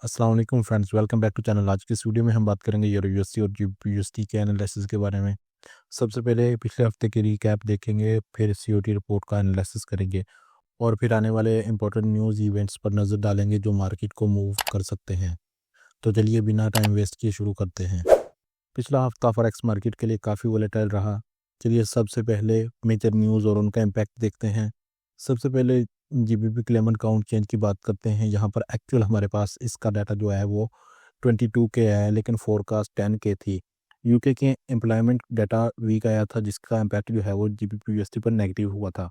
अस्सलाम वालेकुम friends, welcome back to channel. आज की इस वीडियो में हम बात करेंगे यूरो यूएसडी और जीबीपी यूएसडी के एनालिसिस के बारे में। सबसे पहले पिछले हफ्ते की रीकैप देखेंगे, फिर सीओटी रिपोर्ट का एनालिसिस करेंगे और फिर आने वाले इंपॉर्टेंट न्यूज़ इवेंट्स पर नज़र डालेंगे जो मार्केट को मूव कर सकते हैं। तो चलिए बिना टाइम वेस्ट किए शुरू करते हैं। पिछला हफ्ता फॉरेक्स मार्केट के लिए काफ़ी वोलेटाइल रहा। चलिए सबसे पहले मेजर न्यूज़ और उनका इम्पैक्ट देखते हैं। सबसे पहले जीबीपी क्लेमेंट काउंट चेंज की बात करते हैं। यहाँ पर एक्चुअल हमारे पास इसका डाटा जो है वो 22 के आया है, लेकिन फोरकास्ट 10 के थी। यूके के एम्प्लॉयमेंट डाटा वीक आया था, जिसका इम्पैक्ट जो है वो जीबीपी यूएसडी पर नेगेटिव हुआ था।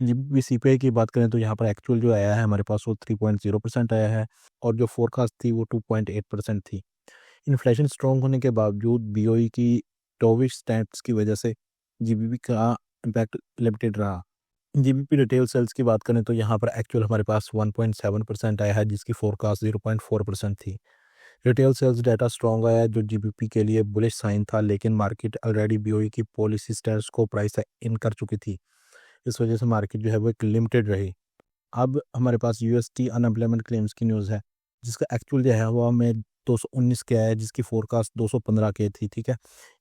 जीबीपी सीपीआई की बात करें तो यहाँ पर एक्चुअल जो आया है हमारे पास वो 3.0% आया है और जो फोरकास्ट थी वो 2.8% थी। इन्फ्लेशन स्ट्रॉन्ग होने के बावजूद बीओई की डोविश स्टैट्स की वजह से जीबीपी का इम्पैक्ट लिमिटेड रहा। जीबीपी रिटेल सेल्स की बात करें तो यहाँ पर एक्चुअल हमारे पास 1.7% आया है, जिसकी फोरकास्ट 0.4% थी। रिटेल सेल्स डाटा स्ट्रॉन्ग आया है जो जीबीपी के लिए बुलिश साइन था, लेकिन मार्केट ऑलरेडी बीओई की पॉलिसी स्टेट्स को प्राइस इन कर चुकी थी। इस वजह से मार्केट जो है वो एक लिमिटेड रही। अब हमारे पास यूएसटी अनएम्प्लॉयमेंट क्लेम्स की न्यूज़ है, जिसका एक्चुअल जो है वो हमें 219 के आया है, जिसकी फोरकास्ट 215 के थी। ठीक है,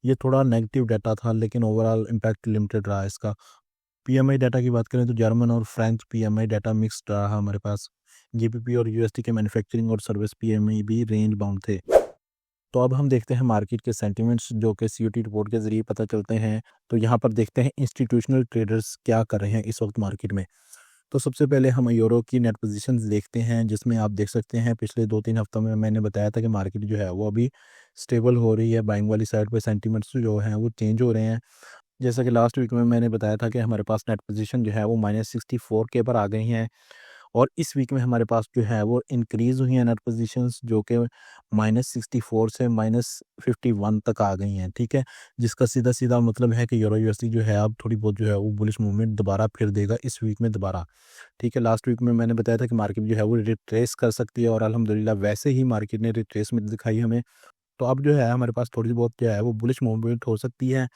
ये थोड़ा नेगेटिव डाटा था, लेकिन ओवरऑल इम्पैक्ट लिमिटेड रहा इसका। पीएमआई डाटा की बात करें तो जर्मन और फ्रेंच पीएमआई डाटा मिक्स्ड रहा हमारे पास। जीबीपी और यूएसडी के मैन्युफैक्चरिंग और सर्विस पीएमआई भी रेंज बाउंड थे। तो अब हम देखते हैं मार्केट के सेंटिमेंट्स जो कि सीयूटी रिपोर्ट के ज़रिए पता चलते हैं। तो यहाँ पर देखते हैं इंस्टीट्यूशनल ट्रेडर्स क्या कर रहे हैं इस वक्त मार्केट में। तो सबसे पहले हम यूरो की नेट पोजीशंस देखते हैं, जिसमें आप देख सकते हैं पिछले 2-3 हफ्तों में मैंने बताया था कि मार्केट जो है वो अभी स्टेबल हो रही है। बाइंग वाली साइड पे सेंटिमेंट्स जो हैं वो चेंज हो रहे हैं। जैसा कि लास्ट वीक में मैंने बताया था कि हमारे पास नेट पोजीशन जो है वो -64 के पर आ गई हैं और इस वीक में हमारे पास जो है वो इंक्रीज़ हुई हैं नेट पोजीशंस, जो कि -64 से -51 तक आ गई हैं। ठीक है, जिसका सीधा-सीधा मतलब है कि यूरो यूएसडी जो है अब थोड़ी बहुत जो है वो बुलिश मूवमेंट दोबारा फिर देगा इस वीक में दोबारा। ठीक है, लास्ट वीक में मैंने बताया था कि मार्केट जो है वो रिट्रेस कर सकती है और अल्हम्दुलिल्लाह वैसे ही मार्केट ने रिट्रेसमेंट दिखाई हमें। तो अब जो है हमारे पास थोड़ी बहुत जो है वो बुलिश मूवमेंट हो सकती है।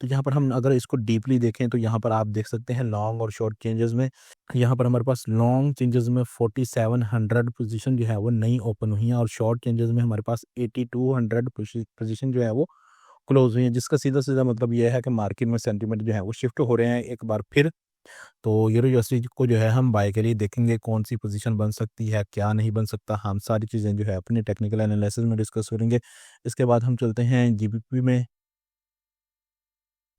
तो यहाँ पर हम अगर इसको डीपली देखें तो यहाँ पर आप देख सकते हैं लॉन्ग और शॉर्ट चेंजेस में। यहाँ पर हमारे पास लॉन्ग चेंजेस में 4700 पोजीशन जो है वो नई ओपन हुई हैं और शॉर्ट चेंजेस में हमारे पास 8200 पोजीशन जो है वो क्लोज हुई है, जिसका सीधा-सीधा मतलब ये है कि मार्केट में सेंटीमेंट जो है वो शिफ्ट हो रहे हैं एक बार फिर। तो यूरो यूएसडी को जो है हम बाय के लिए देखेंगे कौन सी पोजीशन बन सकती है, क्या नहीं बन सकता। हम सारी चीज़ें जो है अपने टेक्निकल एनालिसिस में डिस्कस करेंगे। इसके बाद हम चलते हैं जीबीपी में।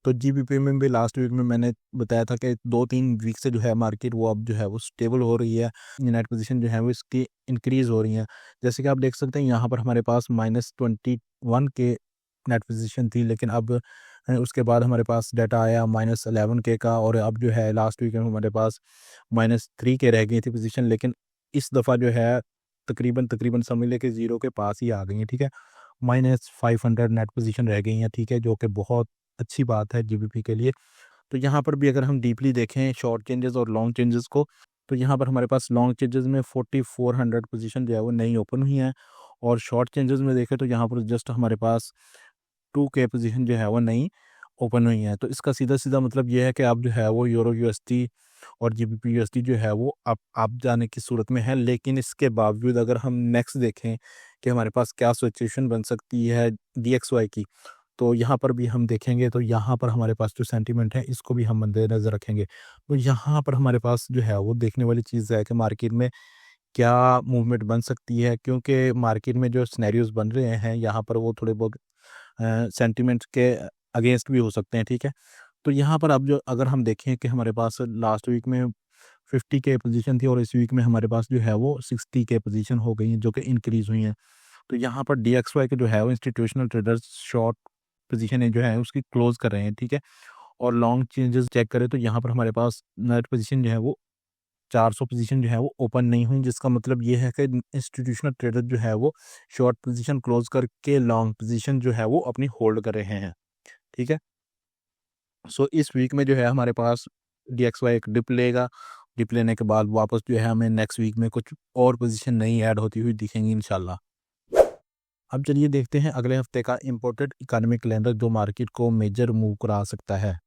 तो जीबीपी में भी लास्ट वीक में मैंने बताया था कि 2-3 वीक से जो है मार्केट वो अब जो है वो स्टेबल हो रही है। नेट पोजीशन जो है वो इसकी इंक्रीज़ हो रही है। जैसे कि आप देख सकते हैं यहाँ पर हमारे पास -21 के नेट पोजीशन थी, लेकिन अब उसके बाद हमारे पास डाटा आया -11 के का और अब जो है लास्ट वीक में हमारे पास -3 के रह गई थी पोजीशन, लेकिन इस दफ़ा जो है तकरीबन तकरीबन समझ लें कि ज़ीरो के पास ही आ गई हैं। ठीक है, -500 नेट पोजीशन रह गई हैं। ठीक है, जो कि बहुत अच्छी बात है जीबीपी के लिए। तो यहाँ पर भी अगर हम डीपली देखें शॉर्ट चेंजेस और लॉन्ग चेंजेस को, तो यहाँ पर हमारे पास लॉन्ग चेंजेस में 4400 पोजीशन जो है वो नई ओपन हुई हैं और शॉर्ट चेंजेस में देखें तो यहाँ पर जस्ट हमारे पास 2 के पोजीशन जो है वो नई ओपन हुई हैं। तो इसका सीधा-सीधा मतलब ये है कि अब जो है वो यूरो यूएसडी और जीबीपी यूएसडी जो है वो अप जाने की सूरत में है। लेकिन इसके बावजूद अगर हम नेक्स्ट देखें कि हमारे पास क्या सिचुएशन बन सकती है डीएक्सवाई की, तो यहाँ पर भी हम देखेंगे तो यहाँ पर हमारे पास जो सेंटीमेंट है इसको भी हम मद्देनज़र रखेंगे। तो यहाँ पर हमारे पास जो है वो देखने वाली चीज़ है कि मार्केट में क्या मूवमेंट बन सकती है, क्योंकि मार्केट में जो सिनेरियोज़ बन रहे हैं यहाँ पर वो थोड़े बहुत सेंटिमेंट के अगेंस्ट भी हो सकते हैं। ठीक है, तो यहाँ पर अब जो अगर हम देखें कि हमारे पास लास्ट वीक में 50 के पोजीशन थी और इस वीक में हमारे पास जो है वो 60 के पोजीशन हो गई हैं, जो कि इंक्रीज़ हुई हैं। तो यहाँ पर डीएक्सवाई के जो है वो इंस्टीट्यूशनल ट्रेडर्स शॉर्ट पोजीशन जो है उसकी क्लोज कर रहे हैं। ठीक है, और लॉन्ग चेंजेस चेक करें तो यहाँ पर हमारे पास नेट पोजीशन जो है वो 400 पोजीशन जो है वो ओपन नहीं हुई, जिसका मतलब ये है कि इंस्टीट्यूशनल ट्रेडर जो है वो शॉर्ट पोजीशन क्लोज करके लॉन्ग पोजीशन जो है वो अपनी होल्ड कर रहे हैं। ठीक है, सो इस वीक में जो है हमारे पास डीएक्सवाई एक डिप लेगा। डिप लेने के बाद वापस जो है हमें नेक्स्ट वीक में कुछ और पोजीशन नई ऐड होती हुई दिखेंगी इंशाल्लाह। अब चलिए देखते हैं अगले हफ्ते का इम्पोर्टेड इकोनॉमिक कैलेंडर जो मार्केट को मेजर मूव करा सकता है।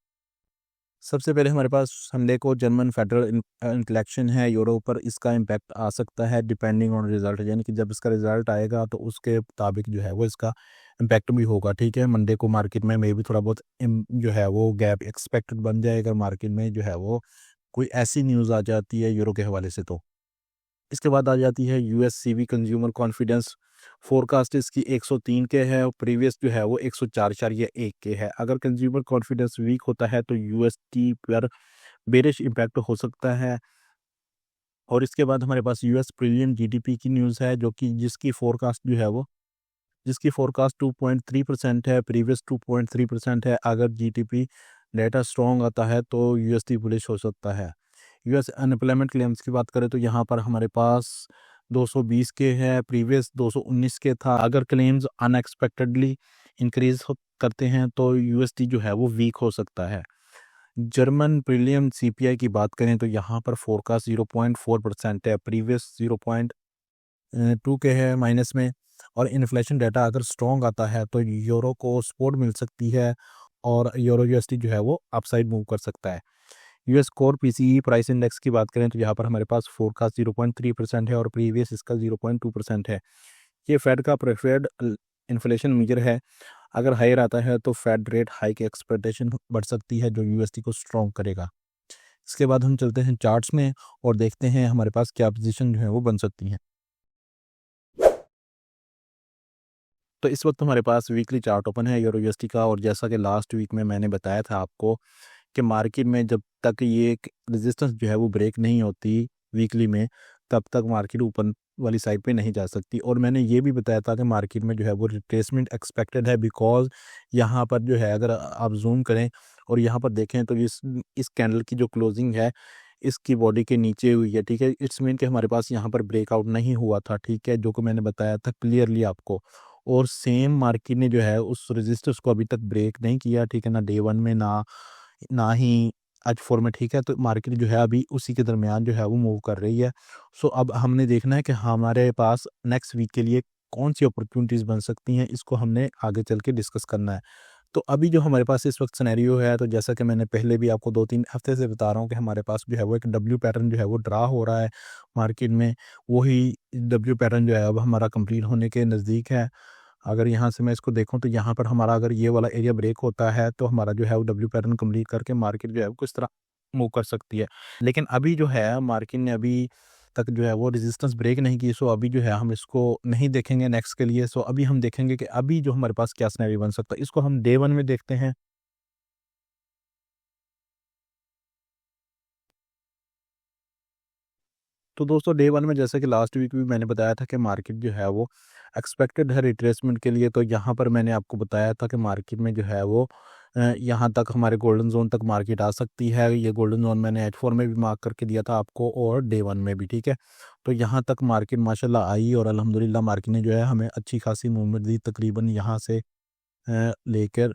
सबसे पहले हमारे पास संडे को जर्मन फेडरल इलेक्शन है यूरो पर, इसका इम्पैक्ट आ सकता है डिपेंडिंग ऑन रिजल्ट, यानी कि जब इसका रिजल्ट आएगा तो उसके मुताबिक जो है वो इसका इम्पैक्ट भी होगा। ठीक है, मंडे को मार्केट में भी थोड़ा बहुत जो है वो गैप एक्सपेक्टेड बन जाएगा मार्केट में, जो है वो कोई ऐसी न्यूज़ आ जाती है यूरो के हवाले से। तो इसके बाद आ जाती है यूएससीबी कंज्यूमर कॉन्फिडेंस, फोरकास्ट इसकी 103 के है और प्रीवियस जो है वो 104.1 के है। अगर कंज्यूमर कॉन्फिडेंस वीक होता है तो यूएसटी पर बेरिश इम्पैक्ट हो सकता है। और इसके बाद हमारे पास यूएस प्रीलियम जीडीपी की न्यूज़ है, जो कि जिसकी फोरकास्ट 2.3% है, प्रीवियस 2.3% है। अगर जीडीपी डेटा स्ट्रॉन्ग आता है तो यूएसडी बुलिश हो सकता है। यूएस अनएम्प्लॉयमेंट क्लेम्स की बात करें तो यहाँ पर हमारे पास 220 के है, प्रीवियस 219 के था। अगर क्लेम्स अनएक्सपेक्टेडली इंक्रीज करते हैं तो यूएसडी जो है वो वीक हो सकता है। जर्मन प्रीलियम सीपीआई की बात करें तो यहाँ पर फोरकास्ट 0.4% है, प्रीवियस 0.2 के है माइनस में। और इन्फ्लेशन डाटा अगर स्ट्रॉन्ग आता है तो यूरो को सपोर्ट मिल सकती है और यूरो यूएसडी जो है वो अपसाइड मूव कर सकता है। US core PCE price index की बात करें तो यहाँ पर हमारे पास फोरकास्ट 0.3% है और प्रीवियस इसका 0.2% है। ये फेड का प्रेफर्ड इन्फ्लेशन मेजर है। अगर हायर आता है तो फेड रेट हाई की एक्सपेक्टेशन बढ़ सकती है, जो यूएसडी को स्ट्रॉन्ग करेगा। इसके बाद हम चलते हैं चार्ट्स में और देखते हैं हमारे पास क्या पोजीशन जो है वो बन सकती है। तो इस वक्त हमारे पास वीकली चार्ट ओपन है यूरो यूएसडी का, और जैसा कि लास्ट वीक में मैंने बताया था आपको कि मार्केट में जब तक ये रेजिस्टेंस जो है वो ब्रेक नहीं होती वीकली में, तब तक मार्केट ऊपर वाली साइड पे नहीं जा सकती। और मैंने ये भी बताया था कि मार्केट में जो है वो रिट्रेसमेंट एक्सपेक्टेड है, बिकॉज यहाँ पर जो है अगर आप जूम करें और यहाँ पर देखें तो इस कैंडल की जो क्लोजिंग है इसकी बॉडी के नीचे हुई है। ठीक है, इट्स मीन कि हमारे पास यहाँ पर ब्रेकआउट नहीं हुआ था। ठीक है, जो कि मैंने बताया था क्लियरली आपको। और सेम मार्केट ने जो है उस रेजिस्टेंस को अभी तक ब्रेक नहीं किया। ठीक है, ना डे वन में ना ही आज फोर में। ठीक है, तो मार्केट जो है अभी उसी के दरमियान जो है वो मूव कर रही है। सो अब हमने देखना है कि हमारे पास नेक्स्ट वीक के लिए कौन सी अपॉर्चुनिटीज़ बन सकती हैं, इसको हमने आगे चल के डिस्कस करना है। तो अभी जो हमारे पास इस वक्त सिनेरियो है, तो जैसा कि मैंने पहले भी आपको 2-3 हफ्ते से बता रहा हूँ कि हमारे पास जो है वो एक डब्ल्यू पैटर्न जो है वो ड्रा हो रहा है मार्केट में। वही डब्ल्यू पैटर्न जो है अब हमारा कंप्लीट होने के नज़दीक है। अगर यहाँ से मैं इसको देखूँ तो यहाँ पर हमारा अगर ये वाला एरिया ब्रेक होता है तो हमारा जो है वो डब्ल्यू पैटर्न कंप्लीट करके मार्केट जो है वो किस तरह मूव कर सकती है। लेकिन अभी जो है मार्केट ने अभी तक जो है वो रेजिस्टेंस ब्रेक नहीं की। सो अभी जो है हम इसको नहीं देखेंगे नेक्स्ट के लिए। सो अभी हम देखेंगे कि अभी जो हमारे पास क्या सिनेरियो बन सकता है, इसको हम डे वन में देखते हैं। तो दोस्तों डे वन में जैसे कि लास्ट वीक भी मैंने बताया था कि मार्केट जो है वो एक्सपेक्टेड है रिट्रेसमेंट के लिए। तो यहाँ पर मैंने आपको बताया था कि मार्केट में जो है वो यहाँ तक हमारे गोल्डन जोन तक मार्केट आ सकती है। ये गोल्डन जोन मैंने H4 में भी मार्क करके दिया था आपको और डे वन में भी। ठीक है, तो यहाँ तक मार्केट माशाल्लाह आई और अल्हम्दुलिल्लाह मार्केट ने जो है हमें अच्छी खासी मूवमेंट दी, तकरीबन यहाँ से लेकर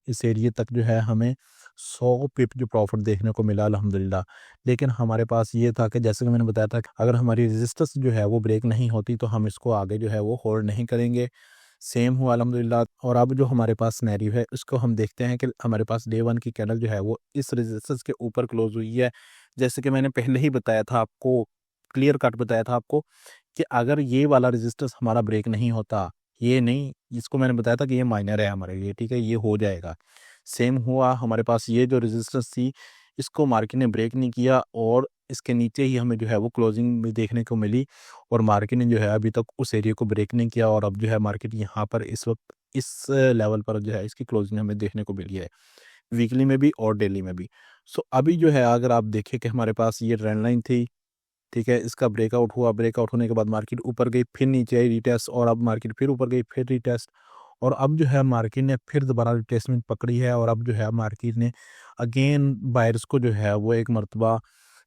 इस एरिए तक जो है हमें 100 पिप जो प्रॉफिट देखने को मिला अल्हम्दुलिल्लाह। लेकिन हमारे पास ये था कि जैसे कि मैंने बताया था कि अगर हमारी रेजिस्टेंस जो है वो ब्रेक नहीं होती तो हम इसको आगे जो है वो होल्ड नहीं करेंगे। सेम हुआ अल्हम्दुलिल्लाह। और अब जो हमारे पास सिनेरियो है उसको हम देखते हैं कि हमारे पास डे वन की कैंडल जो है वो इस रेजिस्टेंस के ऊपर क्लोज हुई है। जैसे कि मैंने पहले ही बताया था आपको, क्लियर कट बताया था आपको कि अगर ये वाला रेजिस्टेंस हमारा ब्रेक नहीं होता, ये नहीं, जिसको मैंने बताया था कि ये माइनर है हमारे लिए। ठीक है, ये हो जाएगा। सेम हुआ हमारे पास, ये जो रेजिस्टेंस थी इसको मार्केट ने ब्रेक नहीं किया और इसके नीचे ही हमें जो है वो क्लोजिंग भी देखने को मिली। और मार्केट ने जो है अभी तक उस एरिया को ब्रेक नहीं किया और अब जो है मार्केट यहाँ पर इस वक्त इस लेवल पर जो है इसकी क्लोजिंग हमें देखने को मिली है, वीकली में भी और डेली में भी। सो अभी जो है अगर आप देखें कि हमारे पास ये ट्रेंड लाइन थी। ठीक है, इसका ब्रेकआउट हुआ, ब्रेकआउट होने के बाद मार्केट ऊपर गई, फिर नीचे आई रीटेस्ट, और अब मार्केट फिर ऊपर गई, फिर रीटेस्ट। और अब जो है मार्केट ने फिर दोबारा रिट्रेसमेंट पकड़ी है और अब जो है मार्केट ने अगेन बायर्स को जो है वो एक मरतबा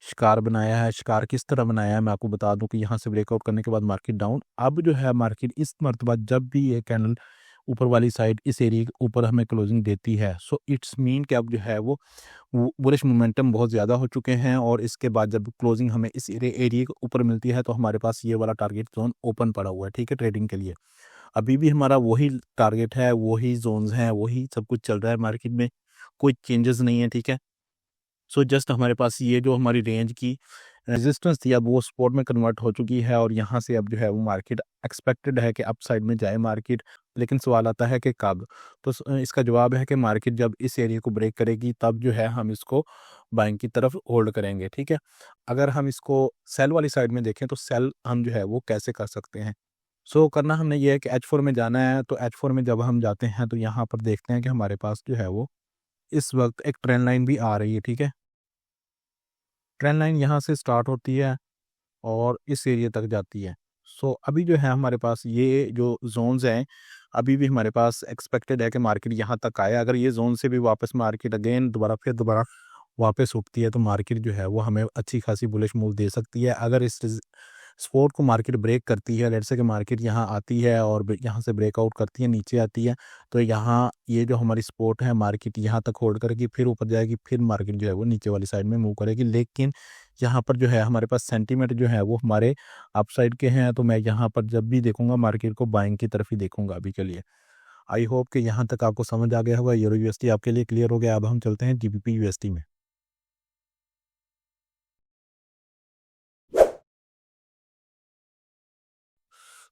शिकार बनाया है। शिकार किस तरह बनाया है मैं आपको बता दूं कि यहाँ से ब्रेकआउट करने के बाद मार्केट डाउन। अब जो है मार्केट इस मरतबा जब भी ये कैंडल ऊपर वाली साइड इस एरिया के ऊपर हमें क्लोजिंग देती है, सो इट्स मीन कि अब जो है वो बुलिश मोमेंटम बहुत ज़्यादा हो चुके हैं। और इसके बाद जब क्लोजिंग हमें इस एरिया के ऊपर मिलती है तो हमारे पास ये वाला टारगेट जोन ओपन पड़ा हुआ है। ठीक है, ट्रेडिंग के लिए अभी भी हमारा वही टारगेट है, वही जोन्स हैं, वही सब कुछ चल रहा है मार्केट में। कोई चेंजेस नहीं है, ठीक है। सो जस्ट हमारे पास ये जो हमारी रेंज की रेजिस्टेंस थी अब वो सपोर्ट में कन्वर्ट हो चुकी है, और यहाँ से अब जो है वो मार्केट एक्सपेक्टेड है कि अप साइड में जाए मार्केट। लेकिन सवाल आता है कि कब। तो इसका जवाब है कि मार्केट जब इस एरिया को ब्रेक करेगी तब जो है हम इसको बाइंग की तरफ होल्ड करेंगे, ठीक है। अगर हम इसको सेल वाली साइड में देखें तो सेल हम जो है वो कैसे कर सकते हैं। सो करना हमने ये है कि H4 में जाना है। तो H4 में जब हम जाते हैं तो यहाँ पर देखते हैं कि हमारे पास जो है वो इस वक्त एक ट्रेंड लाइन भी आ रही है, ठीक है। ट्रेंड लाइन यहाँ से स्टार्ट होती है और इस एरिया तक जाती है। सो अभी जो है हमारे पास ये जो जोन्स हैं, अभी भी हमारे पास एक्सपेक्टेड है कि मार्केट यहाँ तक आए। अगर ये जोन से भी वापस मार्केट अगेन दोबारा वापस उठती है तो मार्केट जो है वो हमें अच्छी खासी बुलिश मूव दे सकती है। अगर इस सपोर्ट को मार्केट ब्रेक करती है, लेट्स से कि मार्केट यहाँ आती है और यहाँ से ब्रेकआउट करती है, नीचे आती है, तो यहाँ ये जो हमारी सपोर्ट है मार्केट यहाँ तक होल्ड करेगी, फिर ऊपर जाएगी, फिर मार्केट जो है वो नीचे वाली साइड में मूव करेगी। लेकिन यहाँ पर जो है हमारे पास सेंटीमेंट जो है वो हमारे अप साइड के हैं, तो मैं यहाँ पर जब भी देखूंगा मार्केट को बाइंग की तरफ ही देखूंगा अभी के लिए। आई होप कि यहाँ तक आपको समझ आ गया होगा। यूरो यूएसडी आपके लिए क्लियर हो गया। अब हम चलते हैं जीबीपी यूएसडी में।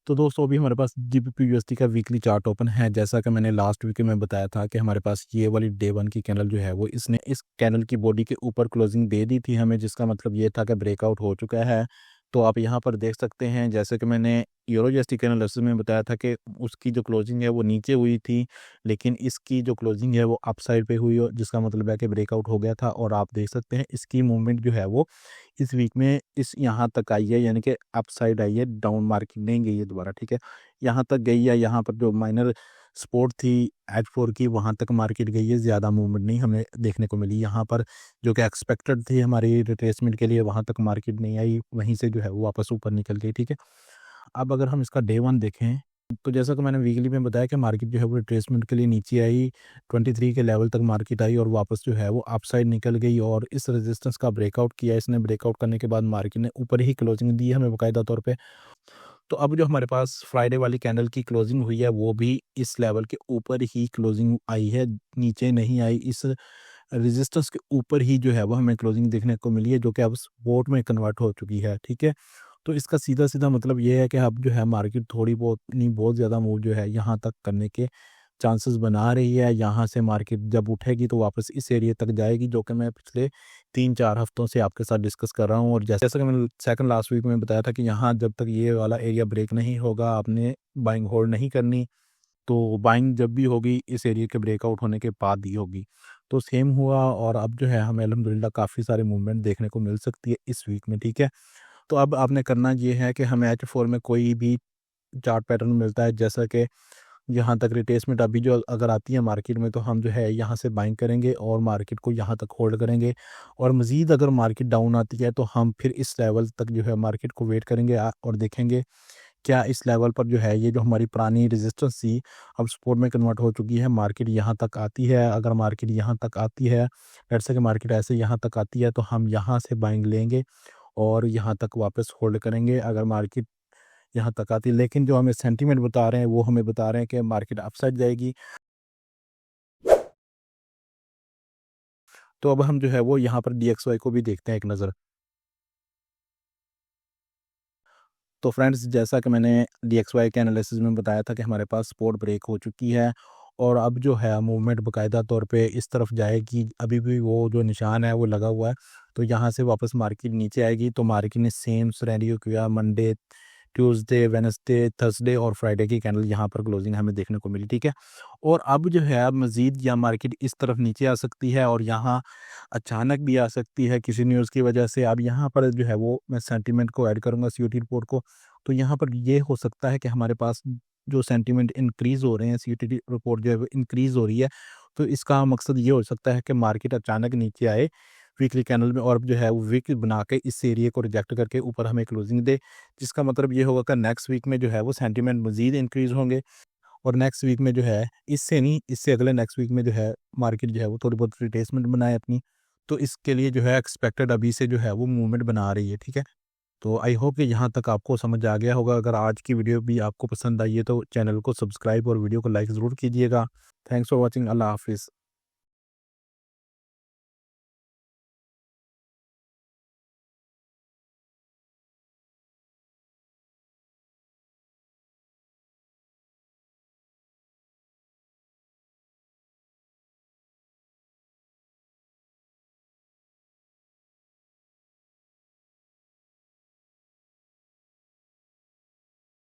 तो दोस्तों अभी हमारे पास जीबीपी यूएसडी का वीकली चार्ट ओपन है। जैसा कि मैंने लास्ट वीक में बताया था कि हमारे पास ये वाली डे 1 की कैंडल जो है वो इसने इस कैंडल की बॉडी के ऊपर क्लोजिंग दे दी थी हमें, जिसका मतलब ये था कि ब्रेकआउट हो चुका है। तो आप यहाँ पर देख सकते हैं, जैसे कि मैंने यूरो यूएसडी के एनालिसिस में बताया था कि उसकी जो क्लोजिंग है वो नीचे हुई थी, लेकिन इसकी जो क्लोजिंग है वो अप साइड पे हुई, जिसका मतलब है कि ब्रेकआउट हो गया था। और आप देख सकते हैं इसकी मूवमेंट जो है वो इस वीक में इस यहाँ तक आई है, यानी कि अप साइड आई है, डाउन मार्केट नहीं गई है दोबारा, ठीक है। यहाँ तक गई है, यहाँ पर जो माइनर सपोर्ट थी H4 की वहाँ तक मार्केट गई है, ज़्यादा मूवमेंट नहीं हमें देखने को मिली यहाँ पर। जो कि एक्सपेक्टेड थी हमारी रिट्रेसमेंट के लिए, वहाँ तक मार्केट नहीं आई, वहीं से जो है वो वापस ऊपर निकल गई, ठीक है। अब अगर हम इसका डे 1 देखें तो जैसा कि मैंने वीकली में बताया कि मार्केट जो है वो रिट्रेसमेंट के लिए नीचे आई, 23 के लेवल तक मार्केट आई और वापस जो है वो अपसाइड निकल गई और इस रेजिस्टेंस का ब्रेकआउट किया। इसने ब्रेकआउट करने के बाद मार्केट ने ऊपर ही क्लोजिंग दी हमें बाकायदा तौर पे। तो अब जो हमारे पास फ्राइडे वाली कैंडल की क्लोजिंग हुई है वो भी इस लेवल के ऊपर ही क्लोजिंग आई है, नीचे नहीं आई। इस रेजिस्टेंस के ऊपर ही जो है वो हमें क्लोजिंग देखने को मिली है, जो कि अब सपोर्ट में कन्वर्ट हो चुकी है, ठीक है। तो इसका सीधा-सीधा मतलब ये है कि अब जो है मार्केट थोड़ी बहुत नहीं, बहुत ज़्यादा मूव जो है यहाँ तक करने के चांसेस बना रही है। यहाँ से मार्केट जब उठेगी तो वापस इस एरिया तक जाएगी, जो कि मैं पिछले 3-4 हफ्तों से आपके साथ डिस्कस कर रहा हूँ। और जैसा कि मैंने सेकंड लास्ट वीक में बताया था कि यहाँ जब तक ये वाला एरिया ब्रेक नहीं होगा आपने बाइंग होल्ड नहीं करनी। तो बाइंग जब भी होगी इस एरिया के ब्रेकआउट होने के बाद ही होगी। तो सेम हुआ और अब जो है हमें अल्हम्दुलिल्लाह काफ़ी सारे मूवमेंट देखने को मिल सकती है इस वीक में, ठीक है। तो अब आपने करना ये है कि हमें H4 में कोई भी चार्ट पैटर्न मिलता है, जैसा कि यहाँ तक रिट्रेसमेंट अभी जो अगर आती है मार्केट में, तो हम जो है यहाँ से बाइंग करेंगे और मार्केट को यहाँ तक होल्ड करेंगे। और मज़ीद अगर मार्केट डाउन आती है तो हम फिर इस लेवल तक जो है मार्केट को वेट करेंगे और देखेंगे क्या इस लेवल पर जो है ये जो हमारी पुरानी रेजिस्टेंस थी अब सपोर्ट में कन्वर्ट हो चुकी है, मार्केट यहाँ तक आती है। अगर मार्केट यहाँ तक आती है, लेट्स से कि मार्केट ऐसे यहाँ तक आती है, तो हम यहाँ से बाइंग लेंगे और यहाँ तक वापस होल्ड करेंगे अगर मार्केट यहाँ तक आती है। लेकिन जो हमें सेंटीमेंट बता रहे हैं वो हमें बता रहे हैं कि मार्केट अपसाइड जाएगी। तो अब हम जो है वो यहाँ पर DXY को भी देखते हैं एक नज़र। तो फ्रेंड्स जैसा कि मैंने DXY के एनालिसिस में बताया था कि हमारे पास सपोर्ट ब्रेक हो चुकी है और अब जो है मूवमेंट बाकायदा तौर पे इस तरफ जाएगी। अभी भी वो जो निशान है वो लगा हुआ है, तो यहाँ से वापस मार्केट नीचे आएगी। तो मार्केट ने सेम सिनेरियो किया, मंडे, ट्यूसडे, वेडनेसडे, थर्सडे और फ्राइडे की कैंडल यहाँ पर क्लोजिंग हमें देखने को मिली, ठीक है। और अब जो है अब मज़ीद या मार्केट इस तरफ नीचे आ सकती है और यहाँ अचानक भी आ सकती है किसी न्यूज़ की वजह से। अब यहाँ पर जो है वो मैं सेंटीमेंट को ऐड करूँगा COT रिपोर्ट को। तो यहाँ पर ये हो सकता है कि हमारे पास जो सेंटीमेंट इंक्रीज़ हो रहे हैं, COT रिपोर्ट जो है वो इंक्रीज़ हो रही है। तो इसका मकसद ये हो सकता है कि मार्केट अचानक नीचे आए वीकली कैंडल में और जो है वो वीक बना के इस एरिया को रिजेक्ट करके ऊपर हमें क्लोजिंग दे, जिसका मतलब ये होगा कि नेक्स्ट वीक में जो है वो सेंटीमेंट मज़ीद इंक्रीज़ होंगे। और नेक्स्ट वीक में जो है इससे नहीं, इससे अगले नेक्स्ट वीक में जो है मार्केट जो है वो थोड़ी बहुत रिट्रेसमेंट बनाए अपनी। तो इसके लिए जो है एक्सपेक्टेड अभी से जो है वो मूवमेंट बना रही है, ठीक है। तो आई होप कि यहाँ तक आपको समझ आ गया होगा। अगर आज की वीडियो भी आपको पसंद आई है तो चैनल को सब्सक्राइब और वीडियो को लाइक ज़रूर कीजिएगा। Thanks for watching. अल्लाह हाफिज़।